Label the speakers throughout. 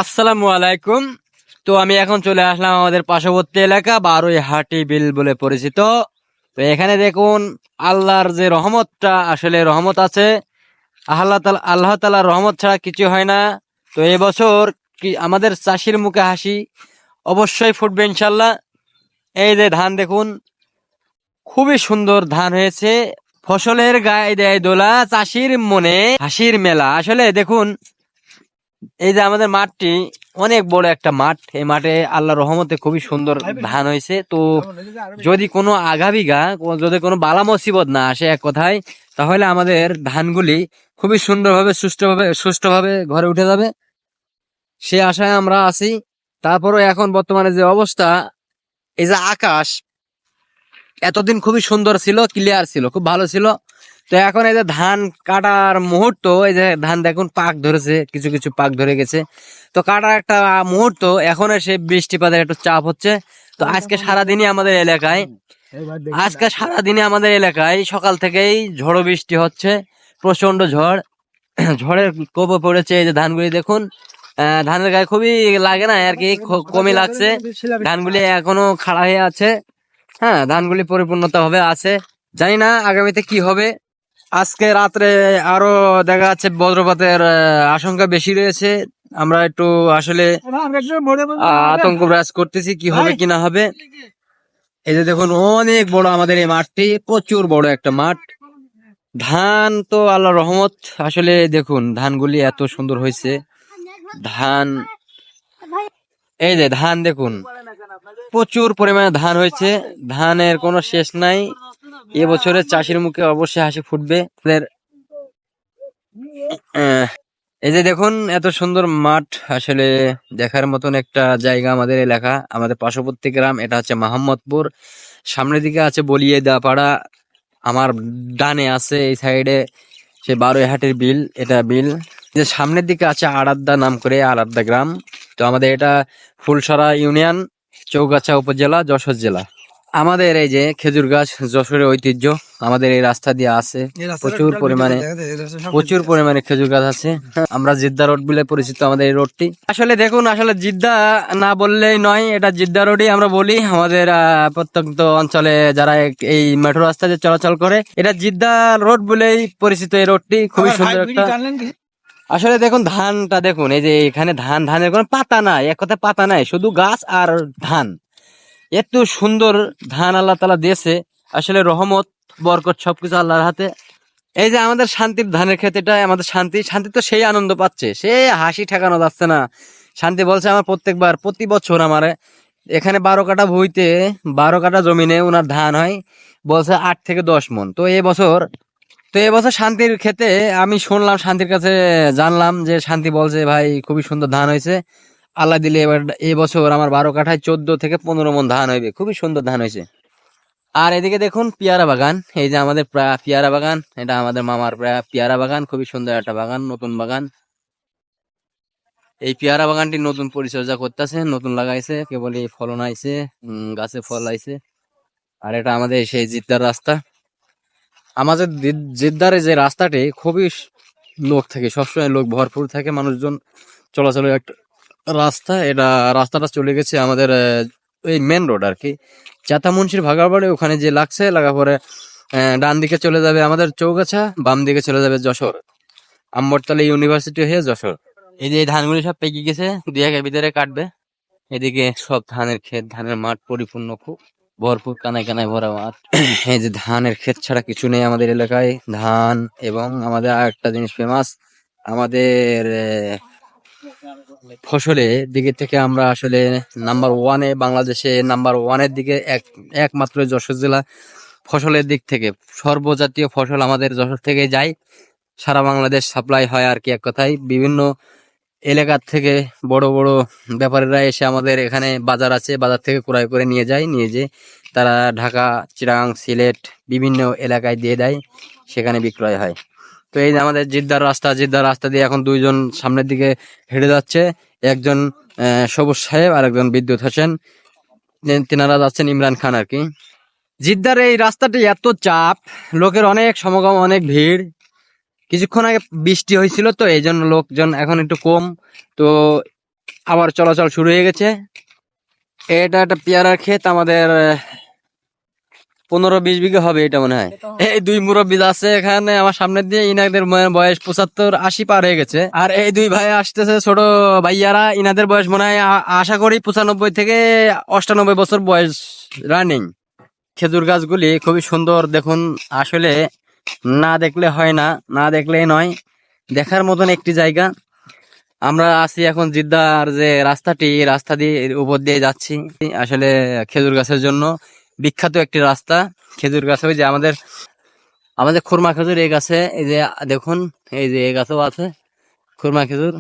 Speaker 1: আসসালামু আলাইকুম। তো আমি এখন চলে আসলাম আমাদের পার্শ্ববর্তী এলাকা বারুইহাটি বিল বলে পরিচিত। তো এখানে দেখুন আল্লাহর যে রহমতটা, আসলে রহমত আছে। আল্লাহ তাআলার রহমত ছাড়া কিছু হয় না। তো এবছর কি আমাদের চাষির মুখে হাসি অবশ্যই ফুটবে ইনশাল্লাহ। এই যে ধান দেখুন, খুবই সুন্দর ধান হয়েছে। ফসলের গায়ে দেয় দোলা, চাষির মনে হাসির মেলা। আসলে দেখুন, এই যে আমাদের মাঠটি অনেক বড় একটা মাঠ। এই মাঠে আল্লাহর রহমতে খুবই সুন্দর ধান হয়েছে। তো যদি কোনো আগাবিগা যদি কোনো বালা মুসিবত না আসে, এক কথায়, তাহলে আমাদের ধানগুলি খুবই সুন্দরভাবে সুষ্ঠুভাবে ঘরে উঠে যাবে, সে আশায় আমরা আছি। তারপরে এখন বর্তমানে যে অবস্থা, এই যে আকাশ এতদিন খুবই সুন্দর ছিল, ক্লিয়ার ছিল, খুব ভালো ছিল। তো এখন এই যে ধান কাটার মুহূর্ত, এই যে ধান দেখুন পাক ধরেছে, কিছু কিছু পাক ধরে গেছে। তো কাটার একটা মুহূর্ত, এখন এসে বৃষ্টিপাতের একটু চাপ হচ্ছে। তো আজকে সারাদিনে আমাদের এলাকায় সকাল থেকেই ঝড়ো বৃষ্টি হচ্ছে, প্রচন্ড ঝড়। ঝড়ের কোপে পড়েছে। এই যে ধানগুলি দেখুন, ধানের গায়ে খুবই লাগে না আর কি, কমই লাগছে। ধানগুলি এখনো খাড়া হয়ে আছে। হ্যাঁ, ধানগুলি পরিপূর্ণতা ভাবে আছে। জানি না আগামীতে কি হবে। আজকে রাত্রে আরো দেখা যাচ্ছে বজ্রপাতের আশঙ্কা বেশি রয়েছে। আমরা একটু আসলে আতঙ্ক বিরাজ করতেছি, কি হবে কি না হবে। এই যে দেখুন, অনেক বড় আমাদের এই মাঠটি, প্রচুর বড় একটা মাঠ। ধান তো আল্লাহ রহমত। আসলে দেখুন ধানগুলি এত সুন্দর হয়েছে। ধান, এই যে ধান দেখুন, প্রচুর পরিমাণে ধান হয়েছে। ধানের কোনো শেষ নাই। এবছরের চাষির মুখে অবশ্যই হাসি ফুটবে। এই যে দেখুন এত সুন্দর মাঠ, আসলে দেখার মতন একটা জায়গা আমাদের এলাকা, আমাদের পার্শ্ববর্তী গ্রাম। এটা হচ্ছে মোহাম্মদপুর। সামনের দিকে আছে বলিয়েদাপাড়া, আমার ডানে আছে এই সাইডে সে বারুইহাটির বিল, এটা বিল। যে সামনের দিকে আছে আড়াদ্দা নাম করে, আড়াদ্দা গ্রাম। তো আমাদের এটা ফুলসরা ইউনিয়ন, চৌগাছা উপজেলা, যশোর জেলা। আমাদের এই যে খেজুর গাছ যশোরের ঐতিহ্য, আমাদের এই রাস্তা দিয়ে আছে প্রচুর পরিমাণে খেজুর গাছ আছে। আমরা জিদ্দা রোড বলে পরিচিত আমাদের এই রোডটি। আসলে দেখুন, আসলে জিদ্দা না বললেই নয়, এটা জিদ্দা রোডই আমরা বলি। আমাদের প্রত্যন্ত অঞ্চলে যারা এই মেট্রো রাস্তা যে চলাচল করে, এটা জিদ্দা রোড বলেই পরিচিত এই রোডটি। খুবই সুন্দর একটা। আসলে দেখুন ধানটা দেখুন, এই যে এখানে ধানের কোনো পাতা নাই, এক কথা পাতা নাই, শুধু গাছ আর ধান। এত সুন্দর ধান আল্লাহ তাআলা দিয়েছে। আসলে রহমত বরকত সবকিছু আল্লাহর হাতে। এই যে আমাদের শান্তির ধানের ক্ষেত্রটা আমাদের শান্তি তো সেই আনন্দ পাচ্ছে, সে হাসি ঠেকানো যাচ্ছে না। শান্তি বলছে আমার প্রতি বছর আমার এখানে 12 কাঠা ভুঁইতে, 12 কাঠা জমিনে উনার ধান হয়, বলছে 8 থেকে 10 মন। তো এবছর শান্তির ক্ষেত্রে আমি শুনলাম, শান্তির কাছে জানলাম যে শান্তি বলছে ভাই খুবই সুন্দর ধান হয়েছে, আল্লাহ দিলে এবার এবছর আমার 12 কাঠায় 14 থেকে 15 মন ধান হইবে। খুবই সুন্দর ধান হয়েছে। আর এদিকে দেখুন পেয়ারা বাগান, এই যে আমাদের পেয়ারা বাগান, এটা আমাদের মামার পেয়ারা বাগান, খুবই সুন্দর একটা বাগান, নতুন বাগান। এই পেয়ারা বাগানটি নতুন পরিচর্যা করতেছে, নতুন লাগাইছে, কেবলই ফলন আইছে, গাছে ফল আইছে। আর এটা আমাদের সেই জিদ্দার রাস্তা। আমাদের জিদ্দারে যে রাস্তাটি খুবই লোক থাকে, সবসময় লোক ভরপুর থাকে, মানুষজন চলাচলের একটা রাস্তা। এটা রাস্তাটা চলে গেছে আমাদের এই মেন রোড আর কি, চাতা মুন্সির ভাগাড়বাড়ি, ওখানে যে লাগা পরে ডান দিকে চলে যাবে আমাদের চৌগাছা, বাম দিকে চলে যাবে যশোর, আম্বরতলা ইউনিভার্সিটি হয়ে যশোর। এই যে ধানগুলি সব পেকে গেছে, 2 একের ভিতরে কাটবে। এদিকে সব ধানের ক্ষেত, ধানের মাঠ পরিপূর্ণ, খুব ভরপুর, কানায় কানায় ভরা মাঠ। এই যে ধানের ক্ষেত ছাড়া কিছু নেই আমাদের এলাকায়, ধান। এবং আমাদের আরেকটা জিনিস ফেমাস, আমাদের ফসলের দিকে থেকে আমরা আসলে নাম্বার ওয়ানে, বাংলাদেশে নাম্বার ওয়ানের দিকে, একমাত্র যশোর জেলা ফসলের দিক থেকে। সর্বজাতীয় ফসল আমাদের যশোর থেকে যায়, সারা বাংলাদেশ সাপ্লাই হয় আর কি। এক কথায় বিভিন্ন এলাকার থেকে বড় বড় ব্যাপারীরা এসে আমাদের এখানে বাজার আছে, বাজার থেকে ক্রয় করে নিয়ে যে তারা ঢাকা, চিটাগাং, সিলেট বিভিন্ন এলাকায় দিয়ে দেয়, সেখানে বিক্রয় হয়। তো এই যে আমাদের জিদ্দার রাস্তা দিয়ে এখন 2 জন সামনের দিকে হেঁটে যাচ্ছে, একজন সবুজ সাহেব আর একজন বিদ্যুৎ হোসেন, তেনারা যাচ্ছেন ইমরান খান আর কি। জিদ্দার এই রাস্তাটি এত চাপ, লোকের অনেক সমাগম, অনেক ভিড়। কিছুক্ষণ আগে বৃষ্টি হয়েছিল, তো এই জন্য লোকজন এখন একটু কম। তো আবার চলাচল শুরু হয়ে গেছে। এটা একটা পেয়ারার ক্ষেত, আমাদের 15-20 বিঘা হবে এটা মনে হয়। এই দুই মুরব্বী আছে এখানে আমার সামনে দিয়ে, ইনাদের বয়স 75-80 পার হয়ে গেছে। আর এই দুই ভাই আসতেছে ছোট ভাইয়ারা, ইনাদের বয়স মনে হয় আশা করি 95 থেকে 98 বছর বয়স রানিং। খেজুর গাছগুলি খুবই সুন্দর দেখুন, আসলে না দেখলে হয় না, না দেখলে নয়, দেখার মতন একটি জায়গা। আমরা আছি এখন জিদ্দার যে রাস্তাটি, রাস্তা দিয়ে উপর দিয়ে যাচ্ছি, আসলে খেজুর গাছের জন্য বিখ্যাত একটি রাস্তা। খেজুর গাছ ওই যে আমাদের আমাদের খুরমা খেজুর এই গাছে, এই যে দেখুন, এই যে এই গাছও আছে খুরমা খেজুর।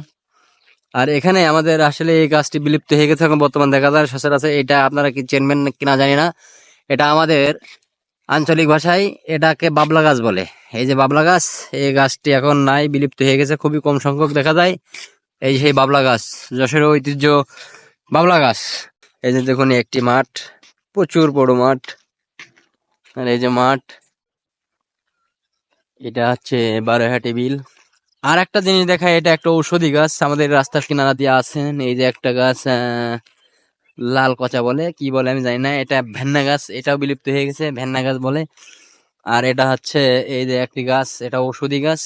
Speaker 1: আর এখানে আমাদের আসলে এই গাছটি বিলুপ্ত হয়ে গেছে এখন বর্তমান দেখা যায় সচরাচর। এটা আপনারা কি চেনবেন কিনা জানি না, এটা আমাদের আঞ্চলিক ভাষায় এটাকে বাবলা গাছ বলে। এই যে বাবলা গাছ, এই গাছটি এখন নাই, বিলুপ্ত হয়ে গেছে, খুবই কম সংখ্যক দেখা যায়। এই যে সেই বাবলা গাছ, যশোরের ঐতিহ্য বাবলা গাছ। এই যে দেখুন একটি মাঠ, প্রচুর বড় মাঠ। আর এই যে মাঠ, এটা হচ্ছে বারোহাটি বিল। আর একটা জিনিস দেখা, এটা একটা ঔষধি গাছ, আমাদের রাস্তার কিনারা দিয়ে আছেন। এই যে একটা গাছ, লাল কচা বলে কি বলে আমি জানি না, এটা ভেন্না গাছ, এটাও বিলুপ্ত হয়ে গেছে, ভেন্না গাছ বলে। আর এটা হচ্ছে এই যে একটি গাছ, এটা ঔষধি গাছ,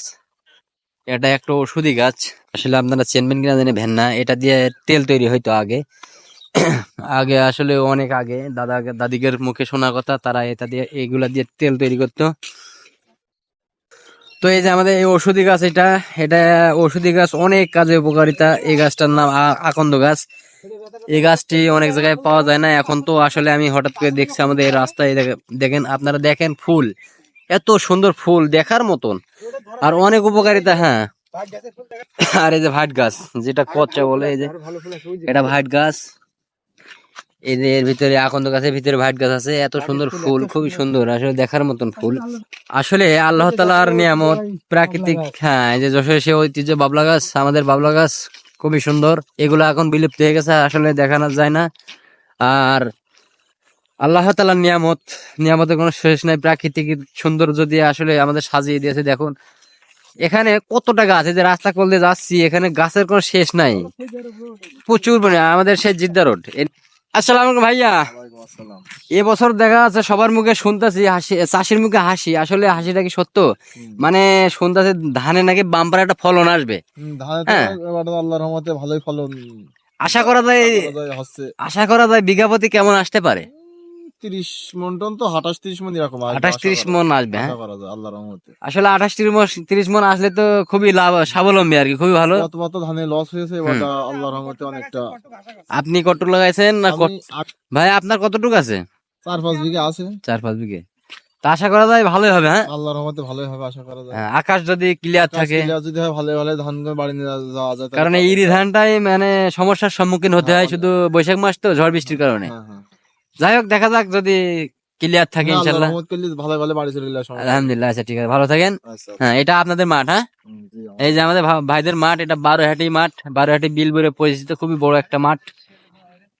Speaker 1: এটা একটা ঔষধি গাছ। আসলে আপনারা চেনবেন কিনা জানি, ভেন্না, এটা দিয়ে তেল তৈরি হইতো আগে। আগে আসলে অনেক আগে দাদিদের মুখে শোনা কথা, তারা এটা দিয়ে, এইগুলা দিয়ে তেল তৈরি করতো। তো এই যে আমাদের এই ঔষধি গাছ, এটা এটা ঔষধি গাছ, অনেক কাজে উপকারিতা। এই গাছটার নাম আকন্দ গাছ। এই গাছটি অনেক জায়গায় পাওয়া যায় না এখন, তো আসলে আমি হঠাৎ করে দেখছি আমাদের এই রাস্তায়। দেখেন আপনারা, দেখেন ফুল, এত সুন্দর ফুল দেখার মতন, আর অনেক উপকারিতা। হ্যাঁ, আর এই যে ভাট গাছ, যেটা কচ্চা বলে, এই যে এটা ভাট গাছ। এই যে এর ভিতরে আকন্দ গাছের ভিতরে ভাট গাছ আছে, এত সুন্দর ফুল, খুবই সুন্দর, আসলে দেখার মতন ফুল। আসলে আল্লাহ তাআলার নিয়ামত, প্রাকৃতিক। হ্যাঁ, এই যে যশোরের সে ঐতিহ্য বাবলা গাছ, আমাদের বাবলা গাছ খুবই সুন্দর। এগুলো এখন বিলুপ্ত হয়ে গেছে, আসলে দেখানো যায় না। আর আল্লাহ তাআলার নিয়ামত, নিয়ামতের কোনো শেষ নাই। প্রাকৃতিক সৌন্দর্য দিয়ে আসলে আমাদের সাজিয়ে দিয়েছে। দেখুন এখানে কতটা গাছ, এই যে রাস্তা কোল দিয়ে যাচ্ছি, এখানে গাছের কোনো শেষ নাই, প্রচুর। মানে আমাদের সেই জিদ্দা রোড। আসসালামু আলাইকুম ভাইয়া। এবছর দেখা যাচ্ছে সবার মুখে শুনতেছি হাসি, চাষির মুখে হাসি, আসলে হাসিটা কি সত্য? মানে শুনতেছে ধানে নাকি বাম্পার একটা ফলন আসবে। হ্যাঁ,
Speaker 2: আল্লাহর রহমতে ভালোই ফলন
Speaker 1: আশা করা যায়,
Speaker 2: হচ্ছে।
Speaker 1: আশা করা যায় বিঘা প্রতি কেমন আসতে পারে?
Speaker 2: 30 মন টন তো 28-30 মন এরকম আসবে,
Speaker 1: 28-30 মন আসবে। হ্যাঁ,
Speaker 2: আশা করা যায় আল্লাহর রহমতে।
Speaker 1: আসলে 28-30 মন আসলে তো খুবই লাভ, স্বাবলম্বী আর কি, খুবই ভালো।
Speaker 2: কত ধানে লস হয়েছে, ওটা আল্লাহর রহমতে অনেকটা।
Speaker 1: আপনি কতটুকু লাগাইছেন না
Speaker 2: আমি
Speaker 1: ভাই, আপনার কতটুকু আছে?
Speaker 2: 4-5 বিঘা আছে।
Speaker 1: 4-5 বিঘে, তা আশা করা যায় ভালোই হবে। হ্যাঁ,
Speaker 2: আল্লাহর রহমতে ভালোই হবে আশা করা যায়।
Speaker 1: হ্যাঁ, আকাশ যদি ক্লিয়ার থাকে,
Speaker 2: যদি হয় ভালো ভালো ধান বাড়ি নিয়ে যাওয়া যায়,
Speaker 1: কারণ এই ইরি ধানটাই মানে সমস্যার সম্মুখীন হতে হয় শুধু বৈশাখ মাস তো, ঝড় বৃষ্টির কারণে।
Speaker 2: হ্যাঁ হ্যাঁ,
Speaker 1: যাই হোক, দেখা যাক, যদি ক্লিয়ার থাকে
Speaker 2: আল্লাহর
Speaker 1: ইনশাল্লাহ।
Speaker 2: রহমত করলে ভালো ভালো বাড়ি চলে গেলে সমস্যা নেই।
Speaker 1: আলহামদুলিল্লাহ, আচ্ছা ঠিক আছে, ভালো থাকেন।
Speaker 2: আচ্ছা,
Speaker 1: হ্যাঁ, এটা আপনাদের মাঠ? হ্যাঁ,
Speaker 2: জি,
Speaker 1: এই যে আমাদের ভাইদের মাঠ, এটা বারোহাটি মাঠ, বারোহাটি বিল বলে পরিচিত, খুবই বড় একটা মাঠ।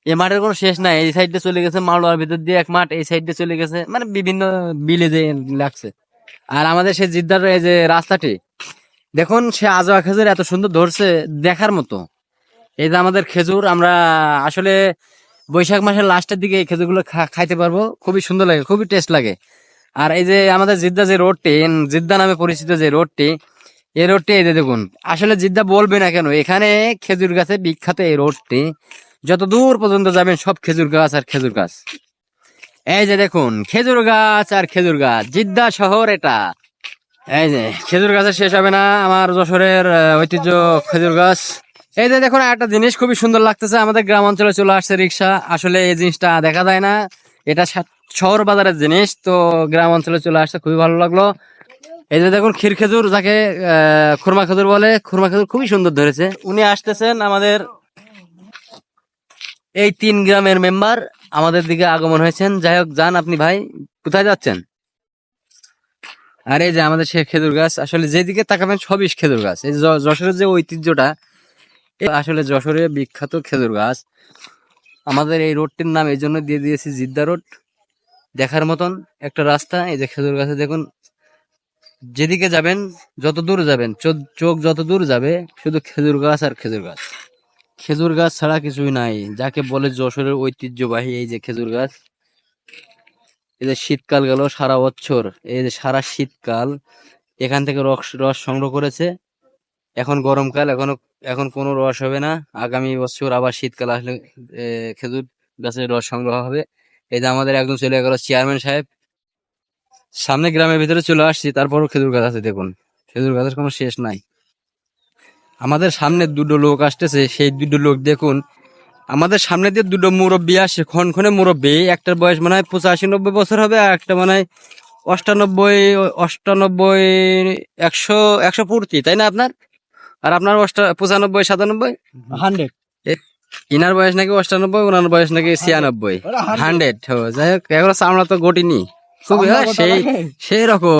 Speaker 1: এই মাঠের কোনো শেষ নাই, এই সাইডে চলে গেছে মালওয়ার ভিতর দিয়ে এক মাঠ, এই সাইডে চলে গেছে, মানে বিভিন্ন বিলে যে লাগছে। আর আমাদের সেই জিদ্দার এই যে রাস্তাটি দেখুন, সে আজোয়া খেজুর এত সুন্দর ধরছে, দেখার মতো। এই যে আমাদের খেজুর, আমরা আসলে বৈশাখ মাসের লাস্টের দিকে এই খেজুরগুলো খাইতে পারবো, খুবই সুন্দর লাগে, খুবই টেস্ট লাগে। আর এই যে আমাদের জিদ্দা যে রোডটি, জিদ্দা নামে পরিচিত যে রোডটি, এই রোডটি এই যে দেখুন, আসলে জিদ্দা বলবে না কেন, এখানে খেজুর গাছে বিখ্যাত এই রোডটি। যত দূর পর্যন্ত যাবেন সব খেজুর গাছ আর খেজুর গাছ। এই যে দেখুন, খেজুর গাছ আর খেজুর গাছ, জিদ্দা শহর এটা। এই যে খেজুর গাছের শেষ হবে না, আমার যশোরের ঐতিহ্য খেজুর গাছ। এই যে দেখুন, একটা জিনিস খুবই সুন্দর লাগতেছে, আমাদের গ্রাম অঞ্চলে চলে আসছে রিক্সা। আসলে এই জিনিসটা দেখা যায় না, এটা শহর বাজারের জিনিস, তো গ্রাম অঞ্চলে চলে আসছে, খুবই ভালো লাগলো। এই যে দেখুন, ক্ষীর খেজুর যাকে খুরমা খেজুর বলে, খুরমা খেজুর খুবই সুন্দর ধরেছে। উনি আসতেছেন, আমাদের এই 3 গ্রামের মেম্বার আমাদের দিকে আগমন হয়েছেন। যাই হোক, যান আপনি ভাই, কোথায় যাচ্ছেন? আর এই যে আমাদের সে খেজুর গাছ, আসলে যেদিকে তাকাবেন সবই খেজুর গাছ। এই যশোরের যে ঐতিহ্যটা, আসলে যশোরের বিখ্যাত খেজুর গাছ। আমাদের এই রোডটির নাম এই জন্য দিয়ে দিয়েছি জিদ্দা রোড, দেখার মতন একটা রাস্তা। এই যে খেজুর গাছে দেখুন, যেদিকে যাবেন, যত দূর যাবেন, চোখ যত দূর যাবে শুধু খেজুর গাছ আর খেজুর গাছ, খেজুর গাছ ছাড়া কিছুই নাই, যাকে বলে যশোরের ঐতিহ্যবাহী এই যে খেজুর গাছ। এই যে শীতকাল গেল সারা বছর, এই যে সারা শীতকাল এখান থেকে রস রস সংগ্রহ করেছে। এখন গরমকাল, এখন কোনো রস হবে না। আগামী বছর আবার শীতকাল আসলে খেজুর গাছের রস সংগ্রহ হবে। এই যে আমাদের একদম চলে গেল চেয়ারম্যান সাহেব, সামনে গ্রামের ভিতরে চলে আসছি, তারপরও খেজুর গাছ আছে দেখুন, খেজুর গাছের কোনো শেষ নাই। আমাদের সামনে দুটো লোক আসতেছে, সেই দুটো লোক দেখুন, আমাদের সামনে দিয়ে দুটো মুরব্বী আসে, ক্ষণক্ষণে মুরব্বী, একটার বয়স মনে হয় 85-90 বছর হবে, আর একটা মনে হয় 98, 100 পূর্তি, তাই না আপনার? আর আপনার 95, 97?
Speaker 3: 100
Speaker 1: ইনার বয়স নাকি 98, ওনার বয়স নাকি 96, 100। যাই হোক, এগুলো চামড়া তো গটিনি খুবই, সেই সেই রকম।